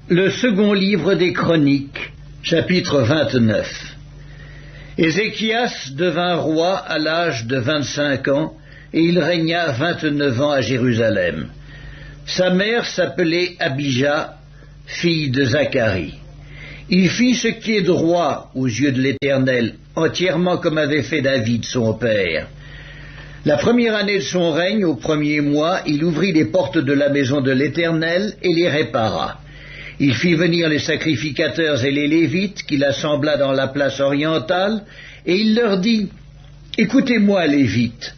Le second livre des Chroniques, chapitre 29. Ézéchias devint roi à l'âge de 25 ans, et il régna 29 ans à Jérusalem. Sa mère s'appelait Abijah, fille de Zacharie. Il fit ce qui est droit aux yeux de l'Éternel, entièrement comme avait fait David son père. La première année de son règne, au premier mois, il ouvrit les portes de la maison de l'Éternel et les répara. Il fit venir les sacrificateurs et les Lévites, qu'il assembla dans la place orientale, et il leur dit, « Écoutez-moi, Lévites,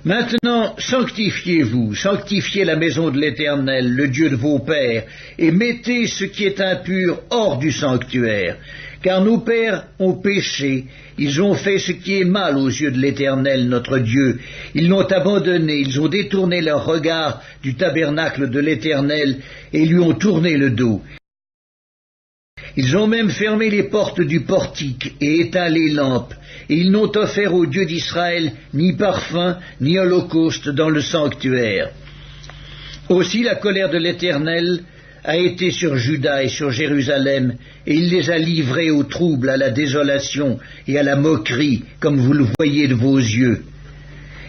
maintenant sanctifiez-vous, sanctifiez la maison de l'Éternel, le Dieu de vos pères, et mettez ce qui est impur hors du sanctuaire, car nos pères ont péché, ils ont fait ce qui est mal aux yeux de l'Éternel, notre Dieu. Ils l'ont abandonné, ils ont détourné leur regard du tabernacle de l'Éternel et lui ont tourné le dos. Ils ont même fermé les portes du portique et éteint les lampes, et ils n'ont offert au Dieu d'Israël ni parfum ni holocauste dans le sanctuaire. Aussi la colère de l'Éternel a été sur Juda et sur Jérusalem, et il les a livrés au trouble, à la désolation et à la moquerie, comme vous le voyez de vos yeux.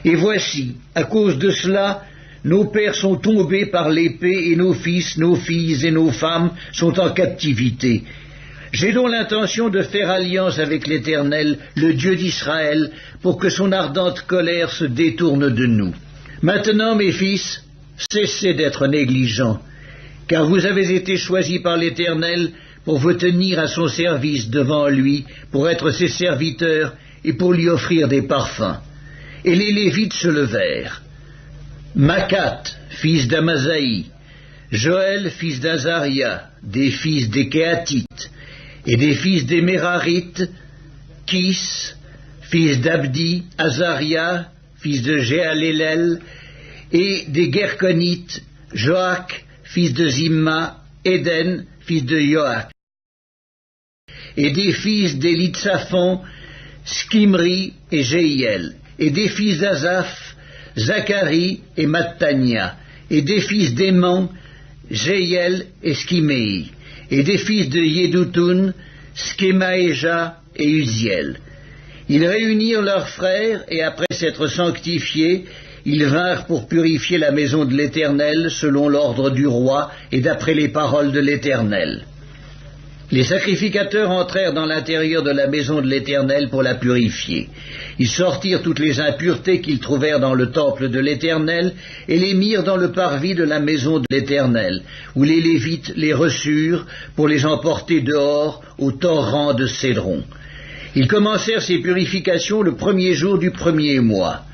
Et voici, à cause de cela, nos pères sont tombés par l'épée, et nos fils, nos filles et nos femmes sont en captivité. J'ai donc l'intention de faire alliance avec l'Éternel, le Dieu d'Israël, pour que son ardente colère se détourne de nous. Maintenant, mes fils, cessez d'être négligents, car vous avez été choisis par l'Éternel pour vous tenir à son service devant lui, pour être ses serviteurs et pour lui offrir des parfums. Et les Lévites se levèrent. Macat, fils d'Amasaï, Joël, fils d'Azaria, des fils des Kéatites, et des fils des Mérarites, Kis, fils d'Abdi, Azaria, fils de Jéhalélel, et des Gerconites, Joach, fils de Zimma, Éden, fils de Joach, et des fils d'Élitsaphon, Skimri et Jéhiel, et des fils d'Azaph, Zacharie et Mattania, et des fils d'Éman, Jéhiel et Skiméi, et des fils de Yédoutoun, Skemaéja et Uziel. Ils réunirent leurs frères, et après s'être sanctifiés, ils vinrent pour purifier la maison de l'Éternel selon l'ordre du roi et d'après les paroles de l'Éternel. Les sacrificateurs entrèrent dans l'intérieur de la maison de l'Éternel pour la purifier. Ils sortirent toutes les impuretés qu'ils trouvèrent dans le temple de l'Éternel et les mirent dans le parvis de la maison de l'Éternel, où les Lévites les reçurent pour les emporter dehors au torrent de Cédron. Ils commencèrent ces purifications le premier jour du premier mois.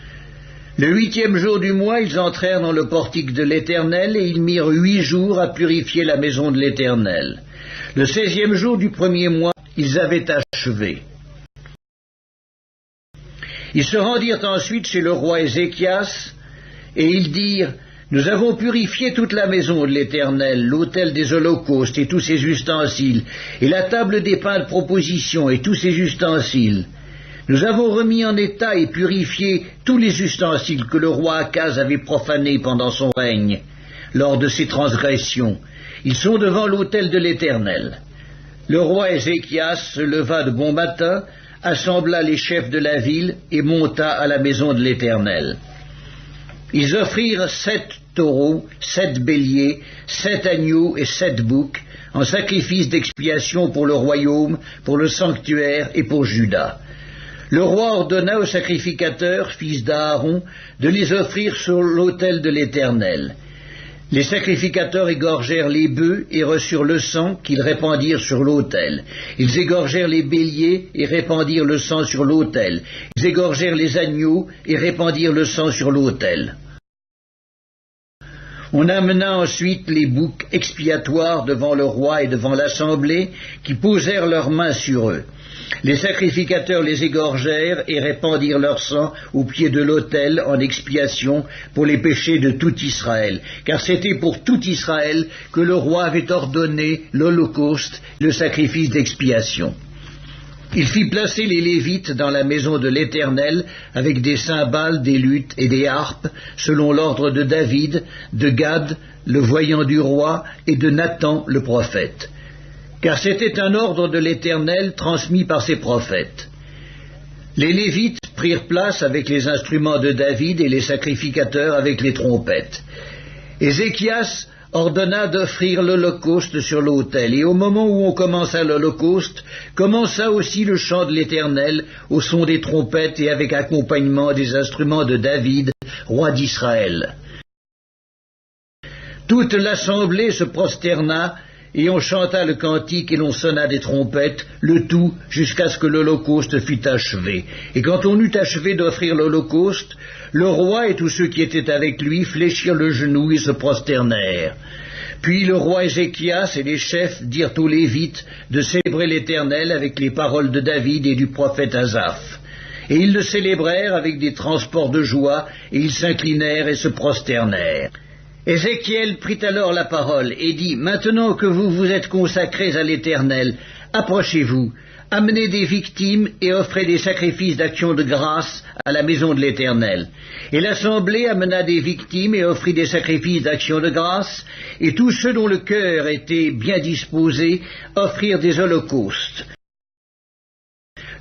Le 8e jour du mois, ils entrèrent dans le portique de l'Éternel et ils mirent 8 jours à purifier la maison de l'Éternel. Le 16e jour du premier mois, ils avaient achevé. Ils se rendirent ensuite chez le roi Ézéchias et ils dirent, « Nous avons purifié toute la maison de l'Éternel, l'autel des holocaustes et tous ses ustensiles, et la table des pains de proposition et tous ses ustensiles. Nous avons remis en état et purifié tous les ustensiles que le roi Akaz avait profanés pendant son règne, lors de ses transgressions. Ils sont devant l'autel de l'Éternel. » Le roi Ézéchias se leva de bon matin, assembla les chefs de la ville et monta à la maison de l'Éternel. Ils offrirent 7 taureaux, 7 béliers, 7 agneaux et 7 boucs, en sacrifice d'expiation pour le royaume, pour le sanctuaire et pour Juda. Le roi ordonna aux sacrificateurs, fils d'Aaron, de les offrir sur l'autel de l'Éternel. Les sacrificateurs égorgèrent les bœufs et reçurent le sang qu'ils répandirent sur l'autel. Ils égorgèrent les béliers et répandirent le sang sur l'autel. Ils égorgèrent les agneaux et répandirent le sang sur l'autel. On amena ensuite les boucs expiatoires devant le roi et devant l'assemblée, qui posèrent leurs mains sur eux. Les sacrificateurs les égorgèrent et répandirent leur sang au pied de l'autel en expiation pour les péchés de tout Israël, car c'était pour tout Israël que le roi avait ordonné l'holocauste, le sacrifice d'expiation. Il fit placer les Lévites dans la maison de l'Éternel avec des cymbales, des luttes et des harpes, selon l'ordre de David, de Gad, le voyant du roi, et de Nathan, le prophète. Car c'était un ordre de l'Éternel transmis par ses prophètes. Les Lévites prirent place avec les instruments de David et les sacrificateurs avec les trompettes. Ézéchias ordonna d'offrir l'holocauste sur l'autel, et au moment où on commença l'holocauste, commença aussi le chant de l'Éternel au son des trompettes et avec accompagnement des instruments de David, roi d'Israël. Toute l'assemblée se prosterna, et on chanta le cantique et l'on sonna des trompettes, le tout jusqu'à ce que l'holocauste fût achevé. Et quand on eut achevé d'offrir l'holocauste, le roi et tous ceux qui étaient avec lui fléchirent le genou et se prosternèrent. Puis le roi Ézéchias et les chefs dirent aux Lévites de célébrer l'Éternel avec les paroles de David et du prophète Asaph. Et ils le célébrèrent avec des transports de joie, et ils s'inclinèrent et se prosternèrent. Ézéchiel prit alors la parole et dit, « Maintenant que vous vous êtes consacrés à l'Éternel, approchez-vous, amenez des victimes et offrez des sacrifices d'action de grâce à la maison de l'Éternel. » Et l'assemblée amena des victimes et offrit des sacrifices d'action de grâce, et tous ceux dont le cœur était bien disposé offrirent des holocaustes.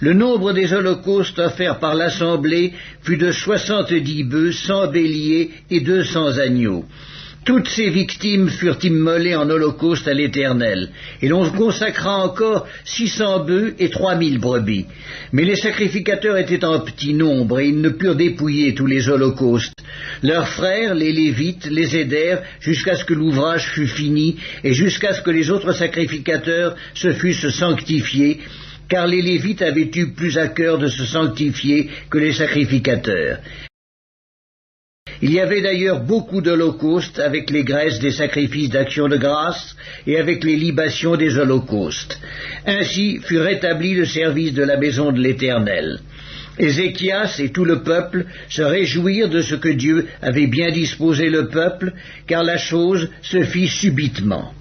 Le nombre des holocaustes offerts par l'assemblée fut de 70 bœufs, 100 béliers et 200 agneaux. Toutes ces victimes furent immolées en holocauste à l'Éternel, et l'on consacra encore 600 bœufs et 3000 brebis. Mais les sacrificateurs étaient en petit nombre, et ils ne purent dépouiller tous les holocaustes. Leurs frères, les Lévites, les aidèrent jusqu'à ce que l'ouvrage fût fini, et jusqu'à ce que les autres sacrificateurs se fussent sanctifiés, car les Lévites avaient eu plus à cœur de se sanctifier que les sacrificateurs. Il y avait d'ailleurs beaucoup d'holocaustes avec les graisses des sacrifices d'action de grâce et avec les libations des holocaustes. Ainsi fut rétabli le service de la maison de l'Éternel. Ézéchias et tout le peuple se réjouirent de ce que Dieu avait bien disposé le peuple, car la chose se fit subitement.